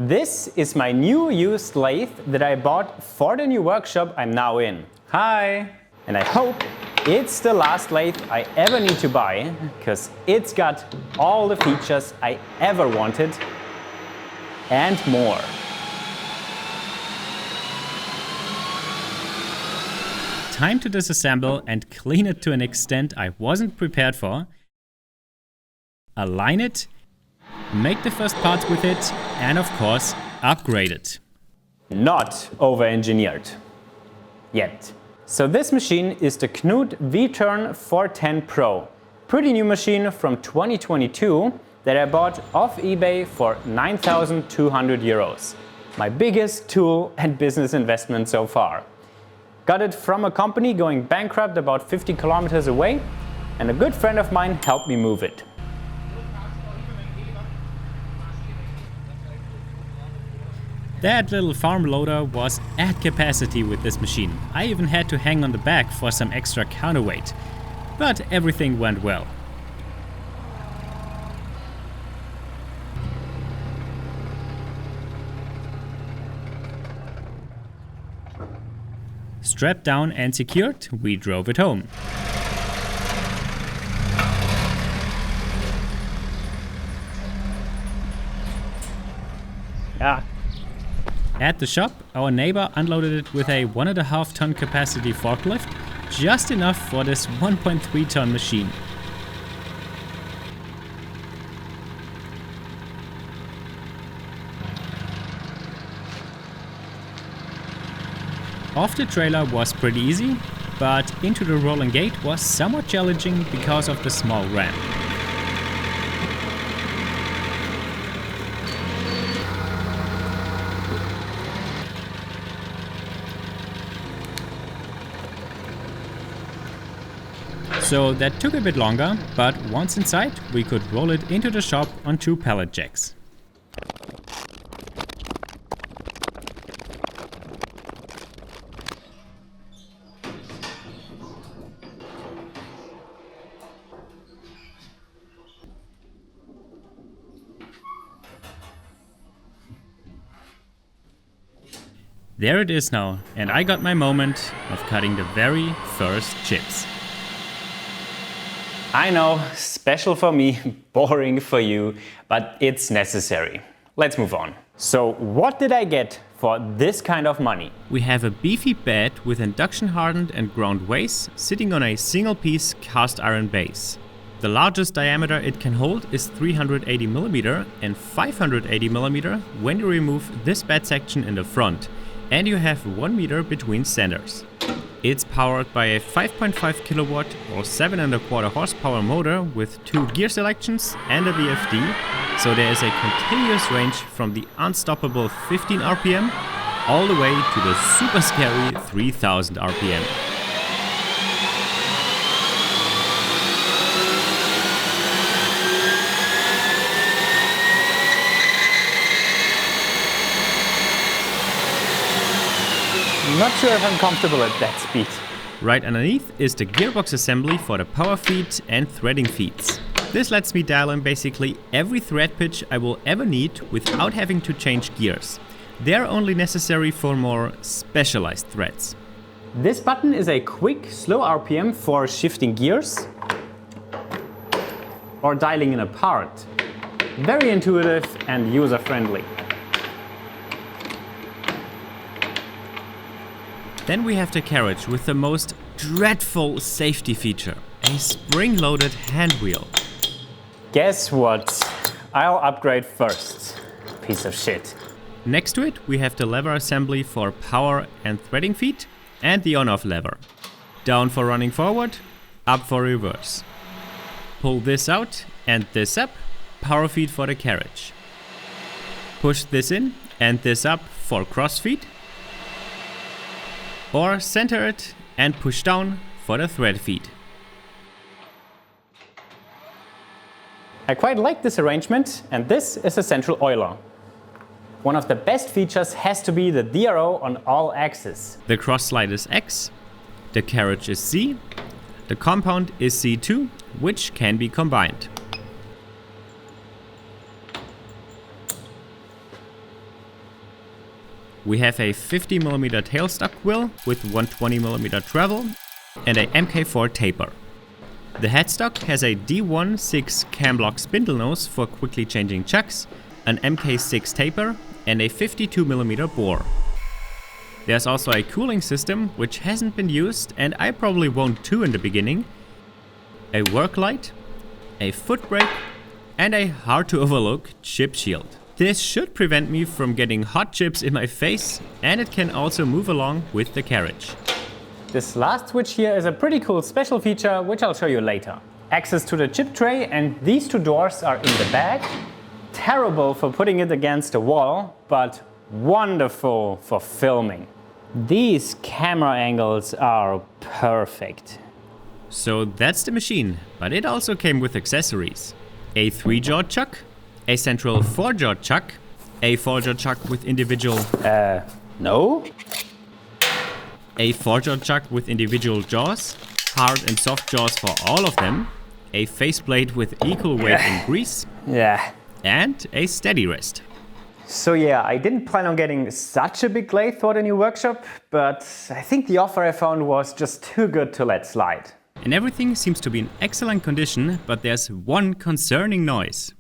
This is my new used lathe that I bought for the new workshop I'm now in. Hi! And I hope it's the last lathe I ever need to buy, because it's got all the features I ever wanted and more. Time to disassemble and clean it to an extent I wasn't prepared for. Align it, make the first parts with it, and of course, upgrade it. Not over-engineered. Yet. So this machine is the Knut V-Turn 410 Pro. Pretty new machine from 2022 that I bought off eBay for 9,200 euros. My biggest tool and business investment so far. Got it from a company going bankrupt about 50 kilometers away, and a good friend of mine helped me move it. That little farm loader was at capacity with this machine. I even had to hang on the back for some extra counterweight. But everything went well. Strapped down and secured, we drove it home. Yeah. At the shop, our neighbor unloaded it with a 1.5 ton capacity forklift, just enough for this 1.3 ton machine. Off the trailer was pretty easy, but into the rolling gate was somewhat challenging because of the small ramp. So that took a bit longer, but once inside, we could roll it into the shop on 2 pallet jacks. There it is now, and I got my moment of cutting the very first chips. I know, special for me, boring for you, but it's necessary. Let's move on. So what did I get for this kind of money? We have a beefy bed with induction hardened and ground ways sitting on a single piece cast iron base. The largest diameter it can hold is 380 mm and 580 mm when you remove this bed section in the front, and you have 1 meter between centers. It's powered by a 5.5 kilowatt or 7.25 horsepower motor with 2 gear selections and a VFD, so there is a continuous range from the unstoppable 15 RPM all the way to the super scary 3000 RPM. Not sure if I'm comfortable at that speed. Right underneath is the gearbox assembly for the power feed and threading feeds. This lets me dial in basically every thread pitch I will ever need without having to change gears. They're only necessary for more specialized threads. This button is a quick, slow RPM for shifting gears or dialing in a part. Very intuitive and user-friendly. Then we have the carriage with the most dreadful safety feature, a spring-loaded hand wheel. Guess what? I'll upgrade first. Piece of shit. Next to it we have the lever assembly for power and threading feed and the on-off lever. Down for running forward, up for reverse. Pull this out and this up, power feed for the carriage. Push this in and this up for cross feed. Or center it and push down for the thread feed. I quite like this arrangement, and this is a central oiler. One of the best features has to be the DRO on all axes. The cross slide is X, the carriage is C, the compound is C2, which can be combined. We have a 50mm tailstock quill with 120mm travel and a MK4 taper. The headstock has a D1-6 cam block spindle nose for quickly changing chucks, an MK6 taper and a 52mm bore. There's also a cooling system which hasn't been used and I probably won't too in the beginning, a work light, a foot brake and a hard to overlook chip shield. This should prevent me from getting hot chips in my face, and it can also move along with the carriage. This last switch here is a pretty cool special feature which I'll show you later. Access to the chip tray, and these two doors are in the back. Terrible for putting it against a wall, but wonderful for filming. These camera angles are perfect. So that's the machine, but it also came with accessories. A 3-jaw chuck, a central 4-jaw chuck, a 4-jaw chuck with individual... no? A 4-jaw chuck with individual jaws, hard and soft jaws for all of them, a faceplate with equal weight and grease, and a steady rest. So yeah, I didn't plan on getting such a big lathe for the new workshop, but I think the offer I found was just too good to let slide. And everything seems to be in excellent condition, but there's one concerning noise.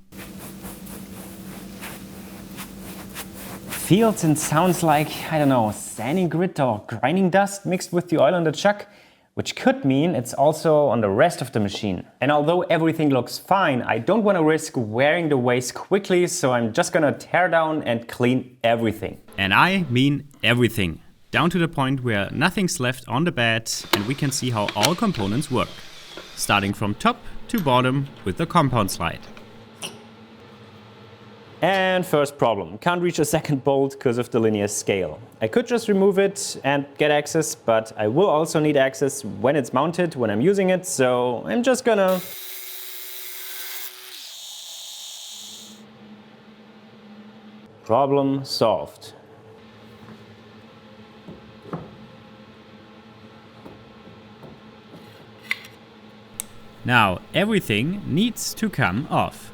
Feels and sounds like, I don't know, sanding grit or grinding dust mixed with the oil on the chuck, which could mean it's also on the rest of the machine. And although everything looks fine, I don't want to risk wearing the waste quickly, so I'm just gonna tear down and clean everything. And I mean everything. Down to the point where nothing's left on the bed and we can see how all components work. Starting from top to bottom with the compound slide. And first problem, can't reach a second bolt because of the linear scale. I could just remove it and get access, but I will also need access when it's mounted, when I'm using it, so I'm just gonna... Problem solved. Now everything needs to come off.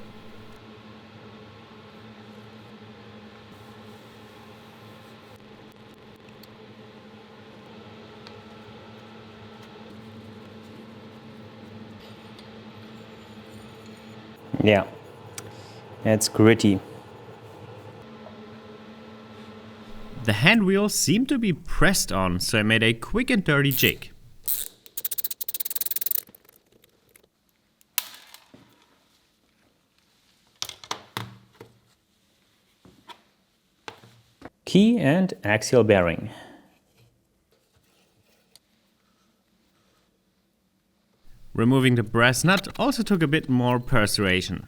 Yeah, it's gritty. The hand wheels seem to be pressed on, so I made a quick and dirty jig. Key and axial bearing. Removing the brass nut also took a bit more persuasion.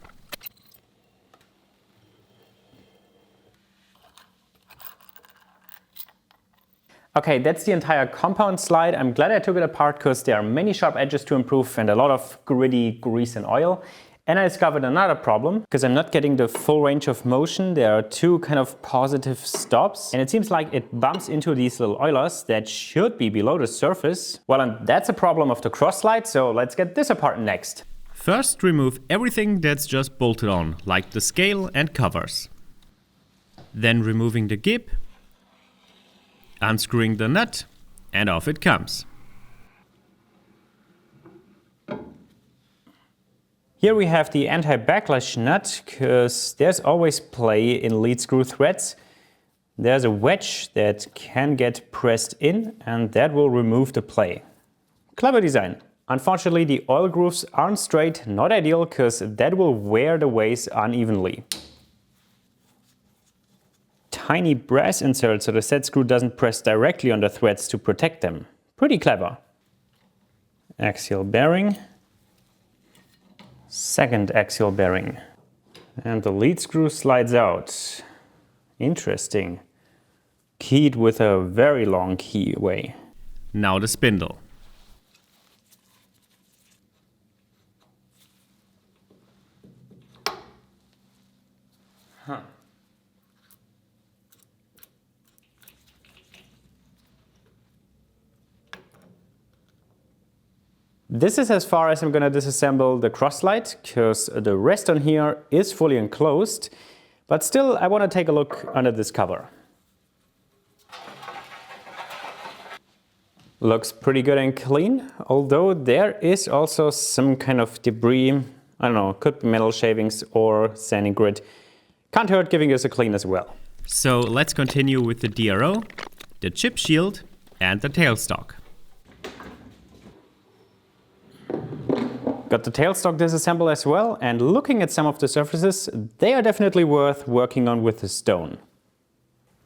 Okay, that's the entire compound slide. I'm glad I took it apart because there are many sharp edges to improve and a lot of gritty grease and oil. And I discovered another problem because I'm not getting the full range of motion. There are two kind of positive stops and it seems like it bumps into these little oilers that should be below the surface. Well, and that's a problem of the cross slide, so let's get this apart next. First, remove everything that's just bolted on, like the scale and covers. Then removing the gib, unscrewing the nut, and off it comes. Here we have the anti-backlash nut, because there's always play in lead screw threads. There's a wedge that can get pressed in and that will remove the play. Clever design. Unfortunately, the oil grooves aren't straight, not ideal, because that will wear the ways unevenly. Tiny brass inserts so the set screw doesn't press directly on the threads to protect them. Pretty clever. Axial bearing. Second axial bearing. And the lead screw slides out. Interesting. Keyed with a very long keyway. Now the spindle. This is as far as I'm going to disassemble the cross slide, because the rest on here is fully enclosed, but still I want to take a look under this cover. Looks pretty good and clean, although there is also some kind of debris. I don't know, could be metal shavings or sanding grit. Can't hurt giving this a clean as well. So let's continue with the DRO, the chip shield and the tailstock. Got the tailstock disassembled as well, and looking at some of the surfaces, they are definitely worth working on with the stone.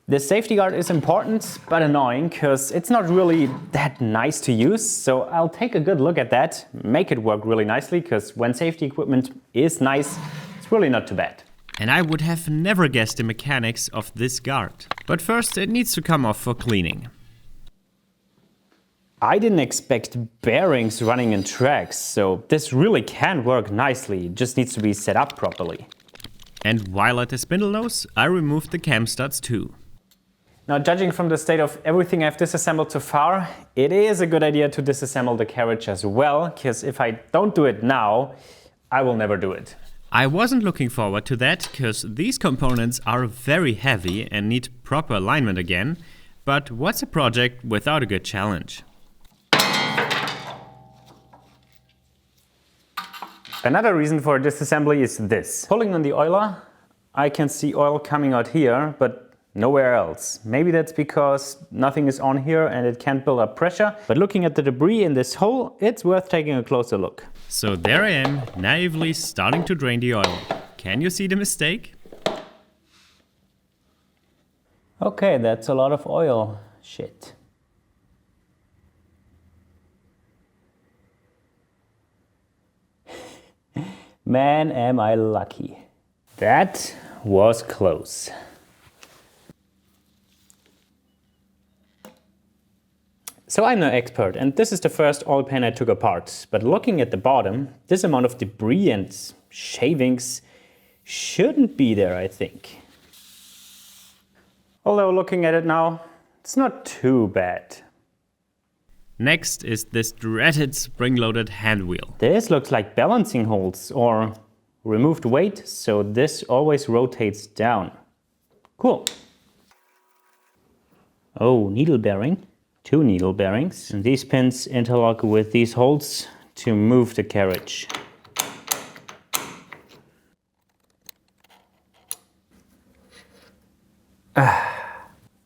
This safety guard is important, but annoying, because it's not really that nice to use, so I'll take a good look at that, make it work really nicely, because when safety equipment is nice, it's really not too bad. And I would have never guessed the mechanics of this guard. But first it needs to come off for cleaning. I didn't expect bearings running in tracks, so this really can work nicely, it just needs to be set up properly. And while at the spindle nose, I removed the cam studs too. Now, judging from the state of everything I've disassembled so far, it is a good idea to disassemble the carriage as well, because if I don't do it now, I will never do it. I wasn't looking forward to that, because these components are very heavy and need proper alignment again, but what's a project without a good challenge? Another reason for disassembly is this. Pulling on the oiler, I can see oil coming out here, but nowhere else. Maybe that's because nothing is on here and it can't build up pressure, but looking at the debris in this hole, it's worth taking a closer look. So there I am, naively starting to drain the oil. Can you see the mistake? Okay, that's a lot of oil. Shit. Man, am I lucky. That was close. So I'm no expert, and this is the first oil pan I took apart, but looking at the bottom, this amount of debris and shavings shouldn't be there, I think. Although looking at it now, it's not too bad. Next is this dreaded spring-loaded hand wheel. This looks like balancing holes or removed weight, so this always rotates down. Cool. Oh, needle bearing. 2 needle bearings, and these pins interlock with these holes to move the carriage.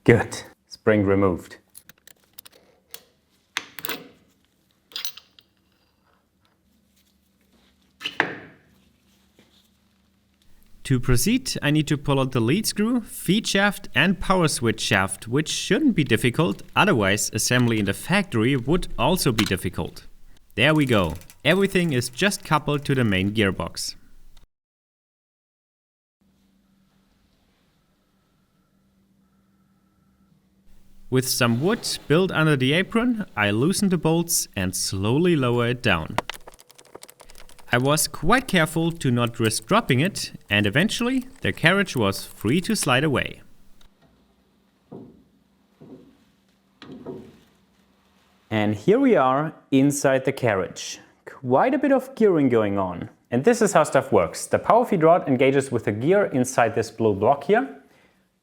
Good. Spring removed. To proceed, I need to pull out the lead screw, feed shaft and power switch shaft, which shouldn't be difficult, otherwise assembly in the factory would also be difficult. There we go. Everything is just coupled to the main gearbox. With some wood built under the apron, I loosen the bolts and slowly lower it down. I was quite careful to not risk dropping it, and eventually the carriage was free to slide away. And here we are inside the carriage. Quite a bit of gearing going on. And this is how stuff works. The power feed rod engages with the gear inside this blue block here,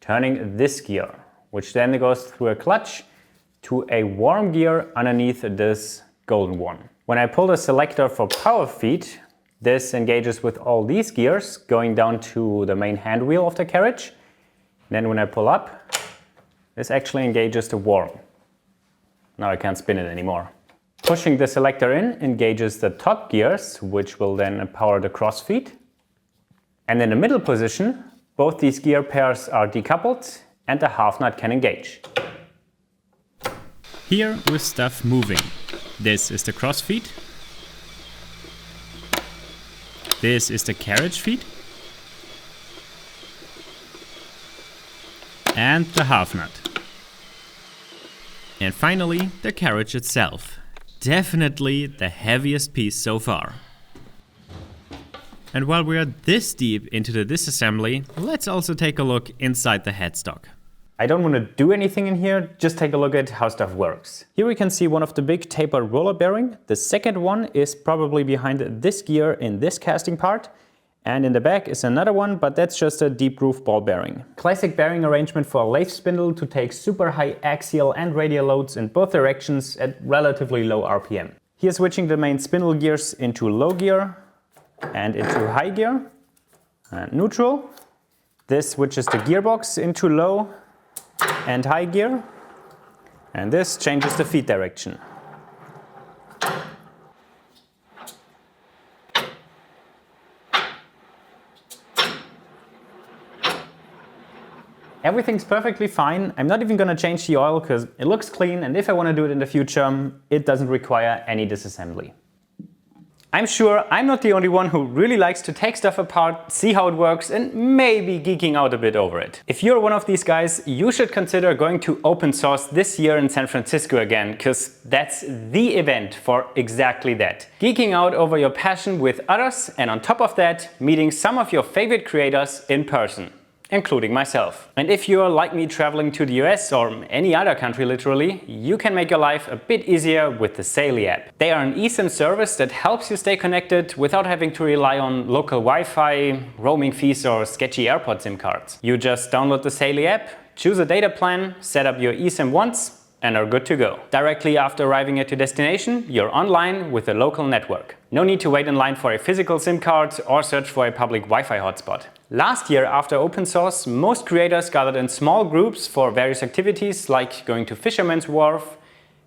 turning this gear, which then goes through a clutch to a worm gear underneath this golden one. When I pull the selector for power feed, this engages with all these gears going down to the main hand wheel of the carriage. Then when I pull up, this actually engages the worm. Now I can't spin it anymore. Pushing the selector in engages the top gears, which will then power the cross feed. And in the middle position, both these gear pairs are decoupled and the half nut can engage. Here with stuff moving. This is the cross feed. This is the carriage feed. And the half nut. And finally, the carriage itself. Definitely the heaviest piece so far. And while we are this deep into the disassembly, let's also take a look inside the headstock. I don't want to do anything in here, just take a look at how stuff works. Here we can see one of the big tapered roller bearing. The second one is probably behind this gear in this casting part. And in the back is another one, but that's just a deep groove ball bearing. Classic bearing arrangement for a lathe spindle to take super high axial and radial loads in both directions at relatively low RPM. Here switching the main spindle gears into low gear and into high gear and neutral. This switches the gearbox into low and high gear, and this changes the feed direction. Everything's perfectly fine. I'm not even gonna change the oil because it looks clean, and if I want to do it in the future, it doesn't require any disassembly. I'm sure I'm not the only one who really likes to take stuff apart, see how it works, and maybe geeking out a bit over it. If you're one of these guys, you should consider going to Open Source this year in San Francisco again, because that's the event for exactly that. Geeking out over your passion with others, and on top of that, meeting some of your favorite creators in person, including myself. And if you're like me traveling to the US or any other country literally, you can make your life a bit easier with the Saily app. They are an eSIM service that helps you stay connected without having to rely on local Wi-Fi, roaming fees or sketchy airport SIM cards. You just download the Saily app, choose a data plan, set up your eSIM once, and are good to go. Directly after arriving at your destination, you're online with a local network. No need to wait in line for a physical SIM card or search for a public Wi-Fi hotspot. Last year, after open source, most creators gathered in small groups for various activities like going to Fisherman's Wharf,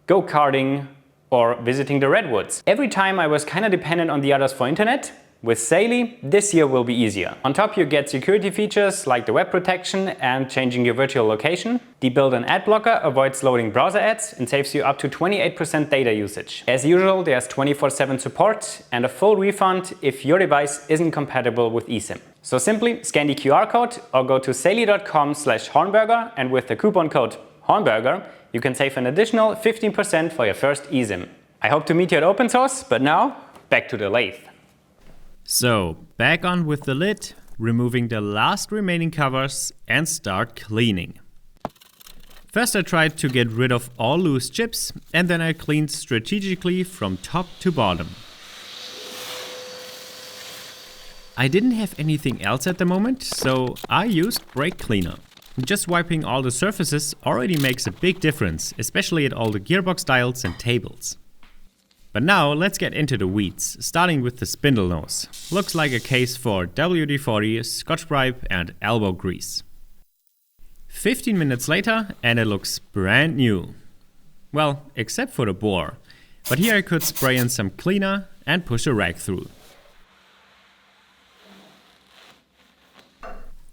go-karting, or visiting the Redwoods. Every time I was kinda dependent on the others for internet. With Saily, this year will be easier. On top you get security features like the web protection and changing your virtual location. The built-in ad blocker avoids loading browser ads and saves you up to 28% data usage. As usual, there's 24/7 support and a full refund if your device isn't compatible with eSIM. So simply scan the QR code or go to saily.com/Hornberger, and with the coupon code Hornberger, you can save an additional 15% for your first eSIM. I hope to meet you at open source, but now back to the lathe. So, back on with the lid, removing the last remaining covers and start cleaning. First I tried to get rid of all loose chips, and then I cleaned strategically from top to bottom. I didn't have anything else at the moment, so I used brake cleaner. Just wiping all the surfaces already makes a big difference, especially at all the gearbox dials and tables. But now let's get into the weeds, starting with the spindle nose. Looks like a case for WD-40, Scotch-Brite and elbow grease. 15 minutes later and it looks brand new. Well, except for the bore. But here I could spray in some cleaner and push a rag through.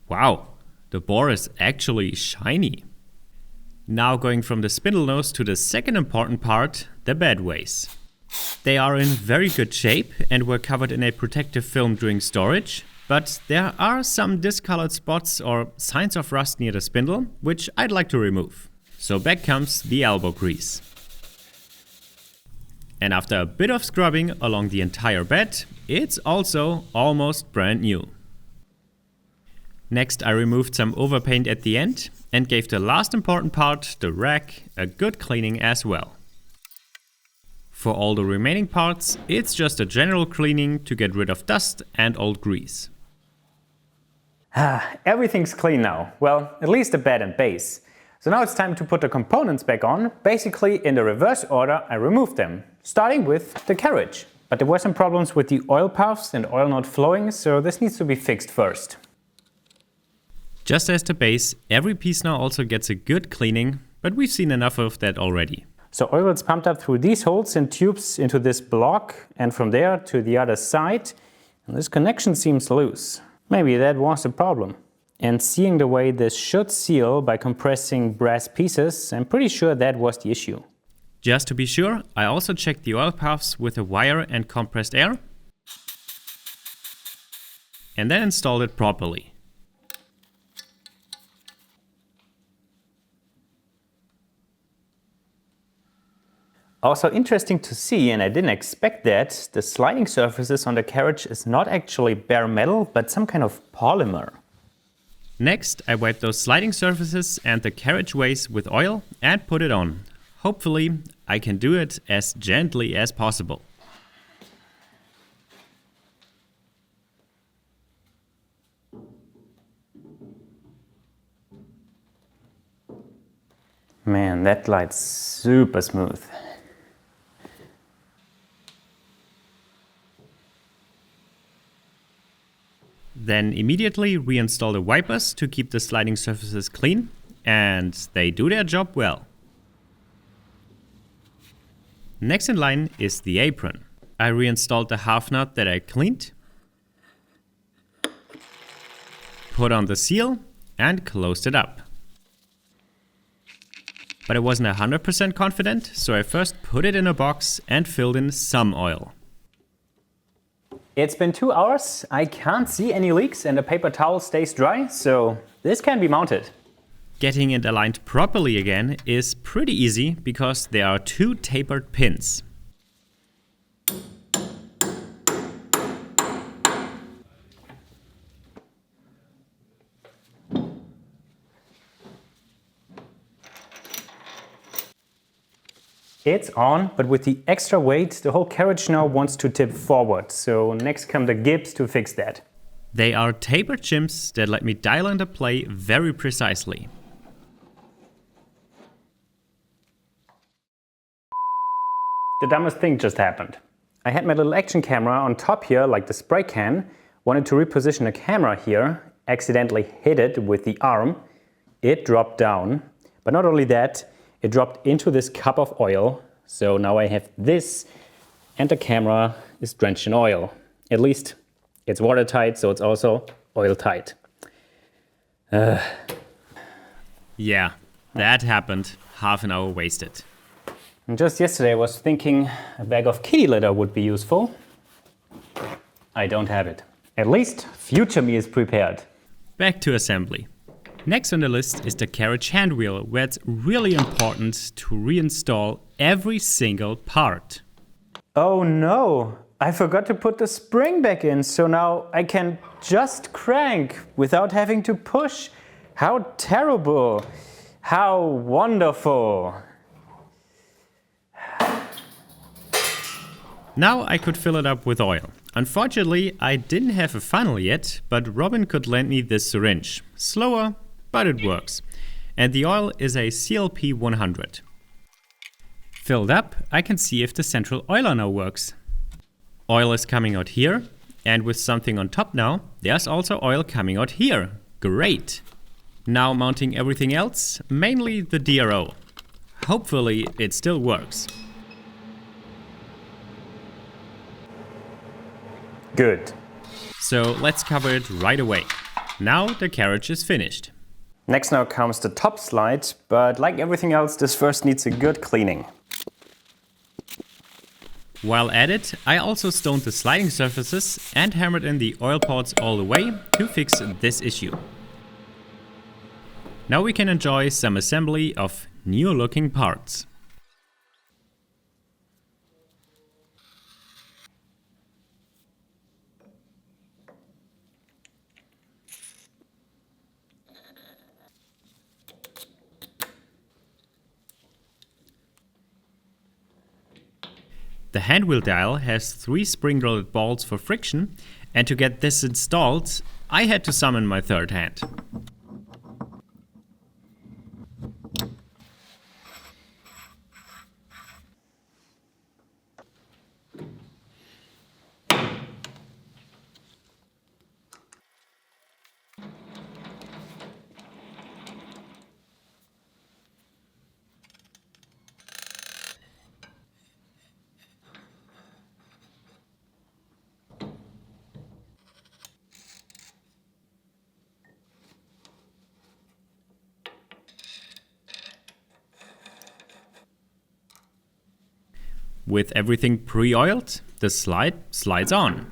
Wow, the bore is actually shiny. Now going from the spindle nose to the second important part, the bedways. They are in very good shape and were covered in a protective film during storage, but there are some discolored spots or signs of rust near the spindle, which I'd like to remove. So back comes the elbow grease. And after a bit of scrubbing along the entire bed, it's also almost brand new. Next I removed some overpaint at the end and gave the last important part, the rack, a good cleaning as well. For all the remaining parts, it's just a general cleaning to get rid of dust and old grease. Everything's clean now. Well, at least the bed and base. So now it's time to put the components back on. Basically, in the reverse order, I removed them, starting with the carriage. But there were some problems with the oil paths and oil not flowing, so this needs to be fixed first. Just as the base, every piece now also gets a good cleaning, but we've seen enough of that already. So oil is pumped up through these holes and tubes into this block, and from there to the other side. And this connection seems loose. Maybe that was the problem. And seeing the way this should seal by compressing brass pieces, I'm pretty sure that was the issue. Just to be sure, I also checked the oil paths with a wire and compressed air, and then installed it properly. Also interesting to see, and I didn't expect that, the sliding surfaces on the carriage is not actually bare metal, but some kind of polymer. Next, I wiped those sliding surfaces and the carriageways with oil and put it on. Hopefully, I can do it as gently as possible. Man, that glides super smooth. Then immediately reinstall the wipers to keep the sliding surfaces clean, and they do their job well. Next in line is the apron. I reinstalled the half nut that I cleaned, put on the seal and closed it up. But I wasn't 100% confident, so I first put it in a box and filled in some oil. It's been 2 hours, I can't see any leaks and the paper towel stays dry, so this can be mounted. Getting it aligned properly again is pretty easy because there are 2 tapered pins. It's on, but with the extra weight, the whole carriage now wants to tip forward. So next come the gibs to fix that. They are tapered shims that let me dial in the play very precisely. The dumbest thing just happened. I had my little action camera on top here, like the spray can, wanted to reposition the camera here, accidentally hit it with the arm. It dropped down, but not only that, it dropped into this cup of oil. So now I have this and the camera is drenched in oil. At least it's watertight, so it's also oil tight. Yeah, that happened. Half an hour wasted. And just yesterday I was thinking a bag of kitty litter would be useful. I don't have it. At least future me is prepared. Back to assembly. Next on the list is the carriage handwheel, where it's really important to reinstall every single part. Oh no! I forgot to put the spring back in, so now I can just crank without having to push. How terrible! How wonderful! Now I could fill it up with oil. Unfortunately, I didn't have a funnel yet, but Robin could lend me this syringe. Slower, but it works. And the oil is a CLP 100. Filled up, I can see if the central oiler now works. Oil is coming out here, and with something on top now, there's also oil coming out here. Great! Now mounting everything else, mainly the DRO. Hopefully it still works. Good. So let's cover it right away. Now the carriage is finished. Next now comes the top slide, but like everything else, this first needs a good cleaning. While at it, I also stoned the sliding surfaces and hammered in the oil ports all the way to fix this issue. Now we can enjoy some assembly of new looking parts. The handwheel dial has 3 spring-loaded balls for friction, and to get this installed, I had to summon my third hand. With everything pre-oiled, the slide slides on.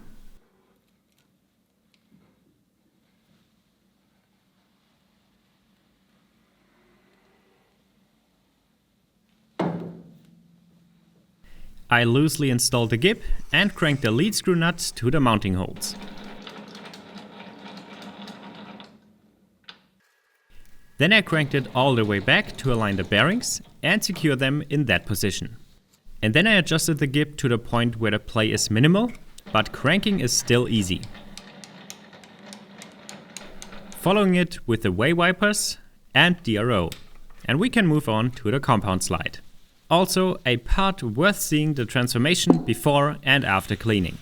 I loosely installed the gib and cranked the lead screw nut to the mounting holes. Then I cranked it all the way back to align the bearings and secure them in that position. And then I adjusted the gib to the point where the play is minimal, but cranking is still easy. Following it with the way wipers and DRO. and we can move on to the compound slide. Also, a part worth seeing the transformation before and after cleaning.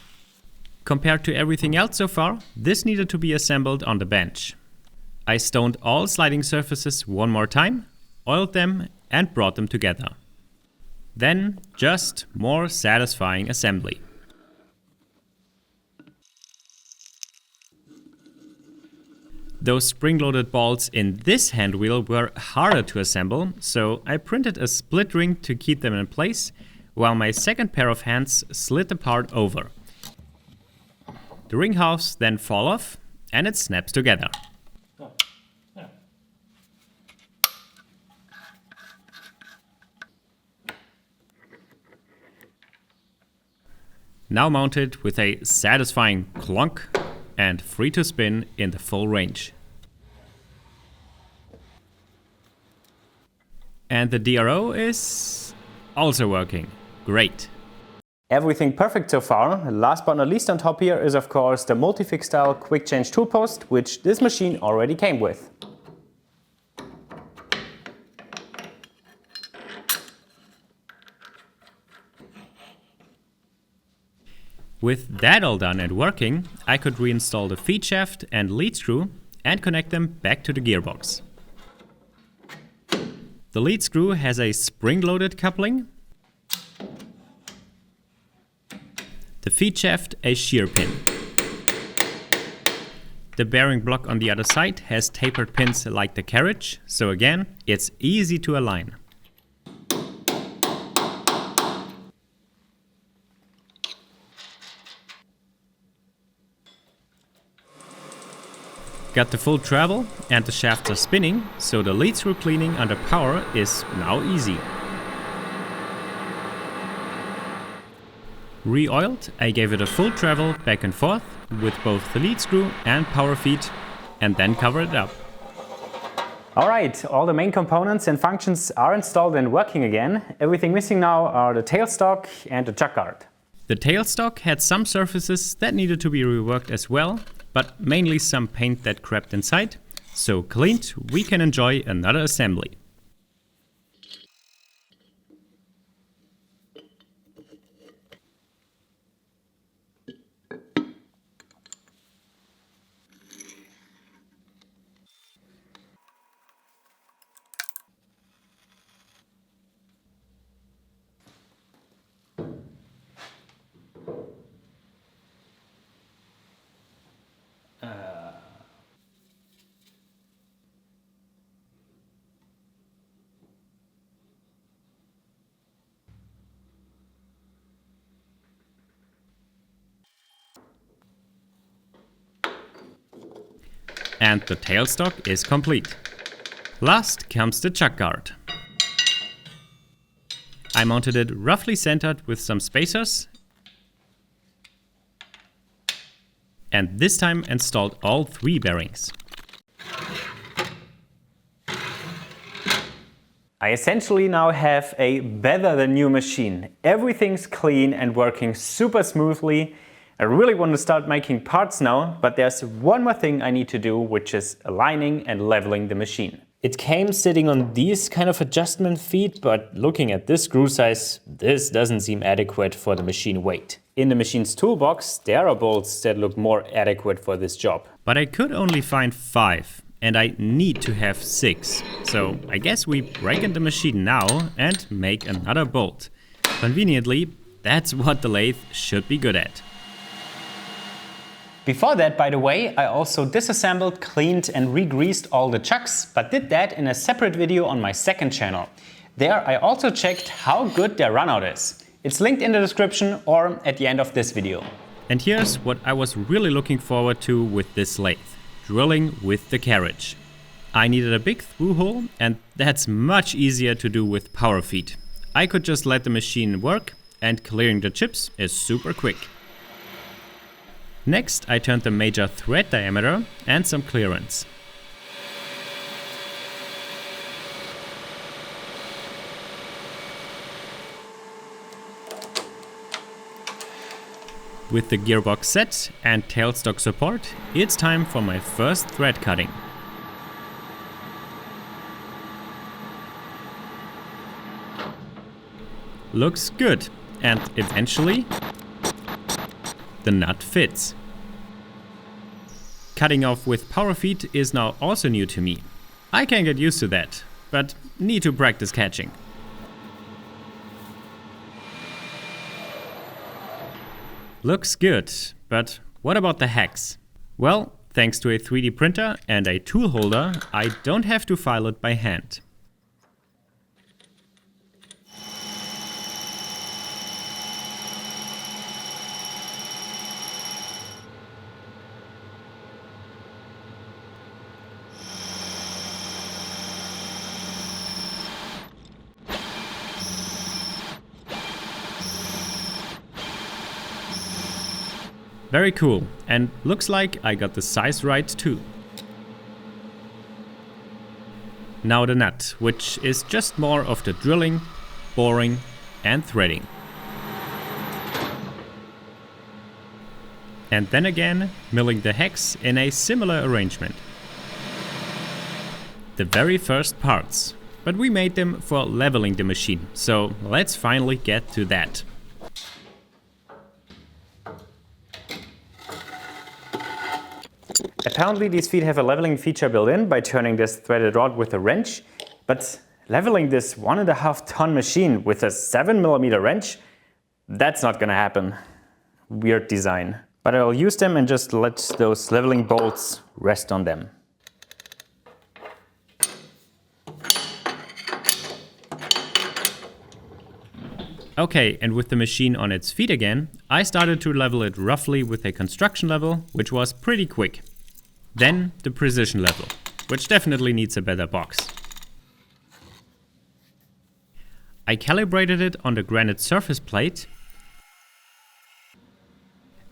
Compared to everything else so far, this needed to be assembled on the bench. I stoned all sliding surfaces one more time, oiled them and brought them together. Then just more satisfying assembly. Those spring-loaded bolts in this hand wheel were harder to assemble, so I printed a split ring to keep them in place, while my second pair of hands slid the part over. The ring halves then fall off and it snaps together. Now mounted with a satisfying clunk and free to spin in the full range. And the DRO is also working. Great. Everything perfect so far. Last but not least on top here is of course the multi-fix style quick change tool post, which this machine already came with. With that all done and working, I could reinstall the feed shaft and lead screw and connect them back to the gearbox. The lead screw has a spring-loaded coupling, the feed shaft a shear pin. The bearing block on the other side has tapered pins like the carriage, so again, it's easy to align. Got the full travel and the shafts are spinning, so the lead screw cleaning under power is now easy. Re-oiled, I gave it a full travel back and forth with both the lead screw and power feed and then covered it up. Alright, all the main components and functions are installed and working again. Everything missing now are the tailstock and the chuck guard. The tailstock had some surfaces that needed to be reworked as well, but mainly some paint that crept inside, so cleaned, we can enjoy another assembly. And the tailstock is complete. Last comes the chuck guard. I mounted it roughly centered with some spacers and this time installed all 3 bearings. I essentially now have a better than new machine. Everything's clean and working super smoothly. I really want to start making parts now, but there's one more thing I need to do, which is aligning and leveling the machine. It came sitting on these kind of adjustment feet, but looking at this screw size, this doesn't seem adequate for the machine weight. In the machine's toolbox, there are bolts that look more adequate for this job. But I could only find 5, and I need to have 6. So I guess we break in the machine now and make another bolt. Conveniently, that's what the lathe should be good at. Before that, by the way, I also disassembled, cleaned and re-greased all the chucks, but did that in a separate video on my second channel. There I also checked how good their runout is. It's linked in the description or at the end of this video. And here's what I was really looking forward to with this lathe: drilling with the carriage. I needed a big through hole, and that's much easier to do with power feed. I could just let the machine work, and clearing the chips is super quick. Next, I turned the major thread diameter and some clearance. With the gearbox set and tailstock support, it's time for my first thread cutting. Looks good, and eventually the nut fits. Cutting off with power feed is now also new to me. I can get used to that, but need to practice catching. Looks good, but what about the hex? Well, thanks to a 3D printer and a tool holder, I don't have to file it by hand. Very cool, and looks like I got the size right too. Now the nut, which is just more of the drilling, boring and threading. And then again, milling the hex in a similar arrangement. The very first parts, but we made them for leveling the machine, so let's finally get to that. Apparently these feet have a leveling feature built in by turning this threaded rod with a wrench, but leveling this 1.5 ton machine with a 7mm wrench, that's not gonna happen. Weird design. But I'll use them and just let those leveling bolts rest on them. Okay, and with the machine on its feet again, I started to level it roughly with a construction level, which was pretty quick. Then the precision level, which definitely needs a better box. I calibrated it on the granite surface plate,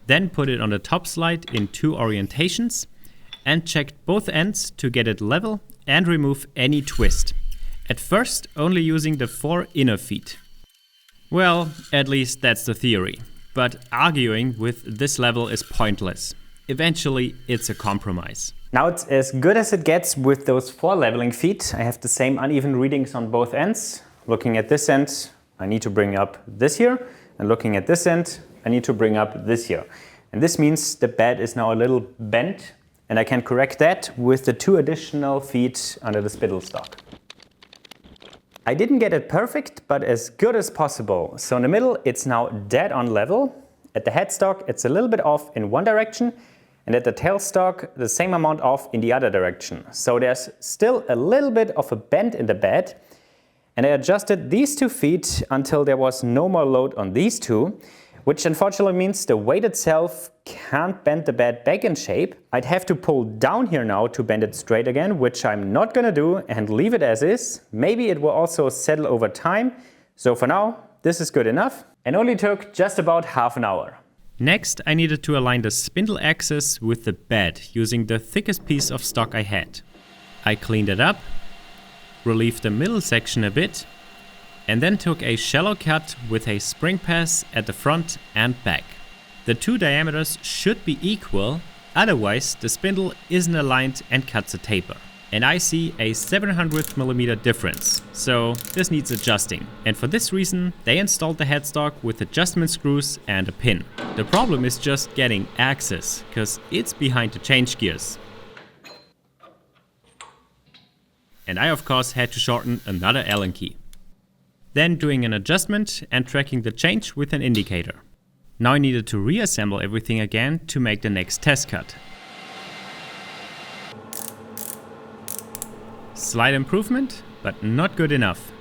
then put it on the top slide in 2 orientations and checked both ends to get it level and remove any twist. At first only using the 4 inner feet. Well, at least that's the theory, but arguing with this level is pointless. Eventually, it's a compromise. Now it's as good as it gets with those 4 leveling feet. I have the same uneven readings on both ends. Looking at this end, I need to bring up this here. And looking at this end, I need to bring up this here. And this means the bed is now a little bent, and I can correct that with the 2 additional feet under the spindle stock. I didn't get it perfect, but as good as possible. So in the middle, it's now dead on level. At the headstock, it's a little bit off in one direction, and at the tailstock, the same amount off in the other direction. So there's still a little bit of a bend in the bed, and I adjusted these 2 feet until there was no more load on these 2, which unfortunately means the weight itself can't bend the bed back in shape. I'd have to pull down here now to bend it straight again, which I'm not gonna do, and leave it as is. Maybe it will also settle over time. So for now, this is good enough, and only took just about half an hour. Next, I needed to align the spindle axis with the bed using the thickest piece of stock I had. I cleaned it up, relieved the middle section a bit, and then took a shallow cut with a spring pass at the front and back. The 2 diameters should be equal, otherwise the spindle isn't aligned and cuts a taper. And I see a 700mm difference, so this needs adjusting. And for this reason, they installed the headstock with adjustment screws and a pin. The problem is just getting access, cause it's behind the change gears. And I of course had to shorten another Allen key. Then doing an adjustment and tracking the change with an indicator. Now I needed to reassemble everything again to make the next test cut. Slight improvement, but not good enough.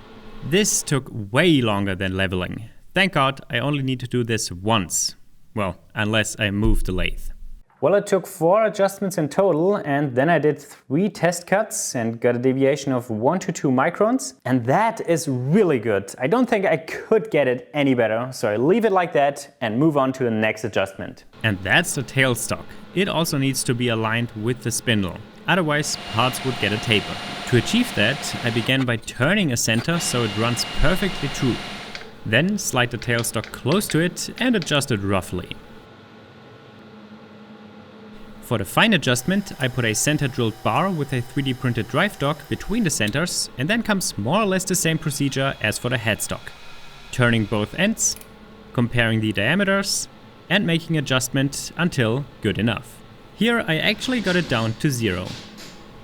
This took way longer than leveling. Thank God I only need to do this once. Well, unless I move the lathe. Well, it took 4 adjustments in total, and then I did 3 test cuts and got a deviation of 1 to 2 microns. And that is really good. I don't think I could get it any better, so I leave it like that and move on to the next adjustment. And that's the tailstock. It also needs to be aligned with the spindle. Otherwise, parts would get a taper. To achieve that, I began by turning a center so it runs perfectly true. Then slide the tailstock close to it and adjust it roughly. For the fine adjustment, I put a center drilled bar with a 3D printed drive dock between the centers, and then comes more or less the same procedure as for the headstock. turning both ends, comparing the diameters, and making adjustment until good enough. Here I actually got it down to 0.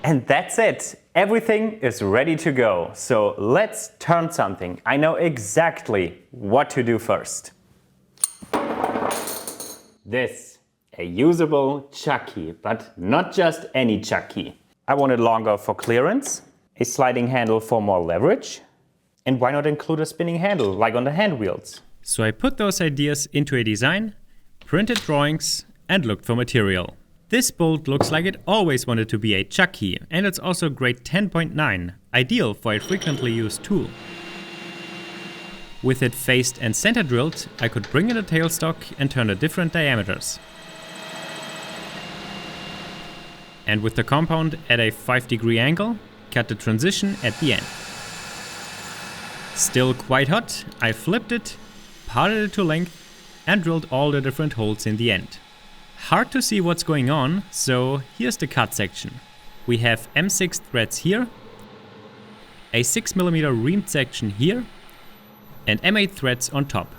And that's it. Everything is ready to go. So let's turn something. I know exactly what to do first. This, a usable chuck key, but not just any chuck key. I want it longer for clearance, a sliding handle for more leverage, and why not include a spinning handle like on the hand wheels? So I put those ideas into a design, printed drawings, and looked for material. This bolt looks like it always wanted to be a chuck key, and it's also grade 10.9, ideal for a frequently used tool. With it faced and center drilled, I could bring in a tailstock and turn at different diameters. And with the compound at a 5-degree angle, cut the transition at the end. Still quite hot, I flipped it, parted it to length, and drilled all the different holes in the end. Hard to see what's going on, so here's the cut section. We have M6 threads here, a 6mm reamed section here, and M8 threads on top.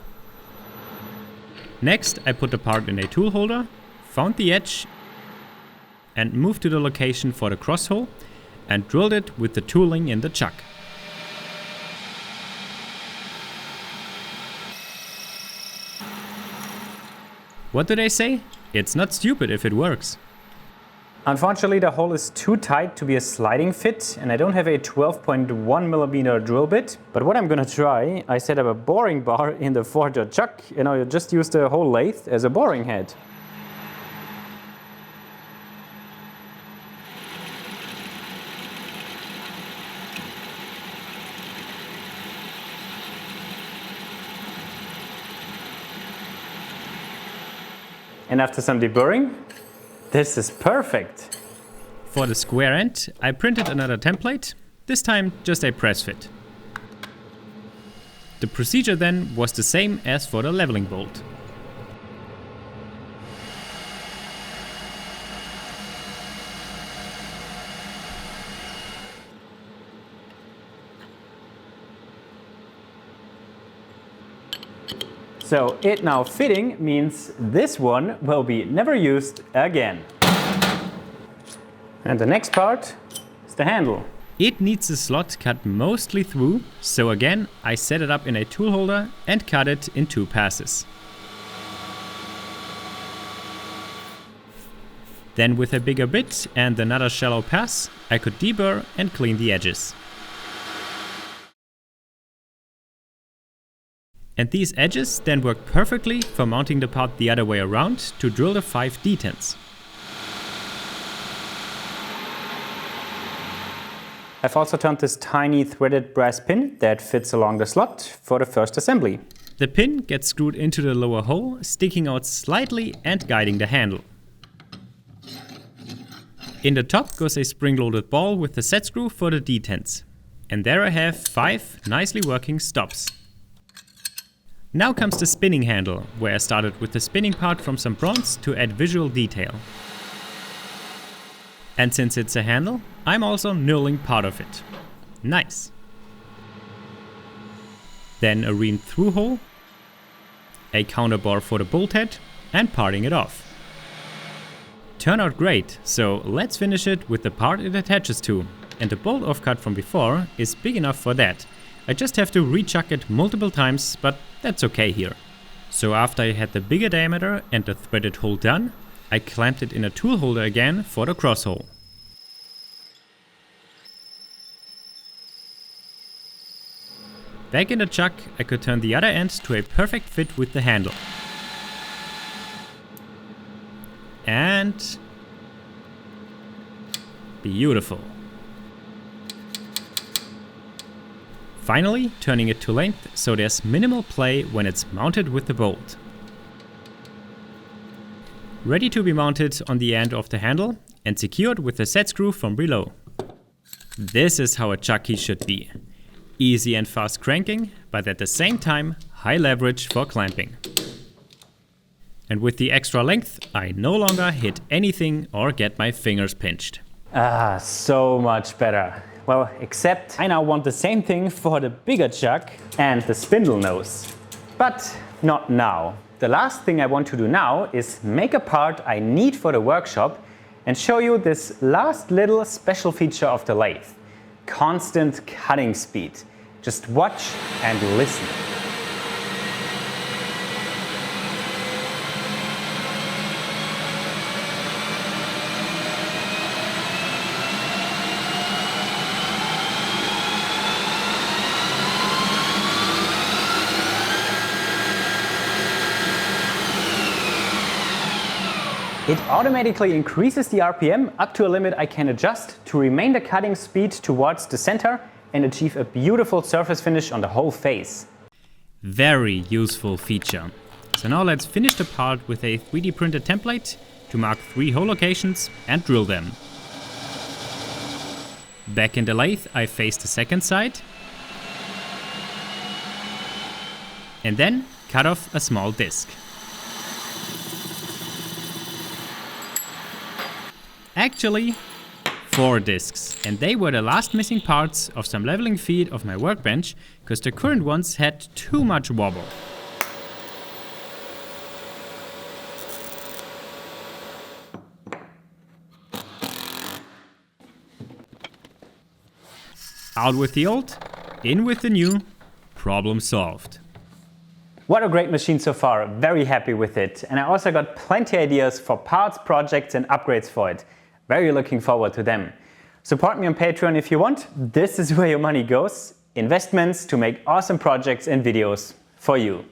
Next, I put the part in a tool holder, found the edge, and moved to the location for the cross hole, and drilled it with the tooling in the chuck. What do they say? It's not stupid if it works. Unfortunately, the hole is too tight to be a sliding fit, and I don't have a 12.1mm drill bit. But what I'm gonna try, I set up a boring bar in the forger chuck, and I just use the whole lathe as a boring head. And after some deburring, this is perfect. For the square end, I printed another template, this time just a press fit. The procedure then was the same as for the leveling bolt. So it now fitting means this one will be never used again. And the next part is the handle. It needs a slot cut mostly through, so again I set it up in a tool holder and cut it in 2 passes. Then with a bigger bit and another shallow pass, I could deburr and clean the edges. And these edges then work perfectly for mounting the part the other way around to drill the 5 detents. I've also turned this tiny threaded brass pin that fits along the slot for the first assembly. The pin gets screwed into the lower hole, sticking out slightly and guiding the handle. In the top goes a spring-loaded ball with the set screw for the detents. And there I have 5 nicely working stops. Now comes the spinning handle, where I started with the spinning part from some bronze to add visual detail. And since it's a handle, I'm also knurling part of it. Nice. Then a reamed through hole, a counterbore for the bolt head, and parting it off. Turned out great, so let's finish it with the part it attaches to. And the bolt offcut from before is big enough for that. I just have to rechuck it multiple times, but that's okay here. So after I had the bigger diameter and the threaded hole done, I clamped it in a tool holder again for the cross hole. Back in the chuck, I could turn the other end to a perfect fit with the handle. And beautiful. Finally, turning it to length so there's minimal play when it's mounted with the bolt. Ready to be mounted on the end of the handle and secured with the set screw from below. This is how a chuck key should be. Easy and fast cranking, but at the same time high leverage for clamping. And with the extra length, I no longer hit anything or get my fingers pinched. Ah, so much better. Well, except I now want the same thing for the bigger chuck and the spindle nose. But not now. The last thing I want to do now is make a part I need for the workshop and show you this last little special feature of the lathe. Constant cutting speed. Just watch and listen. It automatically increases the RPM up to a limit I can adjust to remain the cutting speed towards the center and achieve a beautiful surface finish on the whole face. Very useful feature. So now let's finish the part with a 3D printed template to mark 3 hole locations and drill them. Back in the lathe I face the second side and then cut off a small disc. Actually, 4 discs, and they were the last missing parts of some leveling feet of my workbench, because the current ones had too much wobble. Out with the old, in with the new, problem solved. What a great machine so far, very happy with it. And I also got plenty ideas for parts, projects and upgrades for it. Very looking forward to them. Support me on Patreon if you want. This is where your money goes. Investments to make awesome projects and videos for you.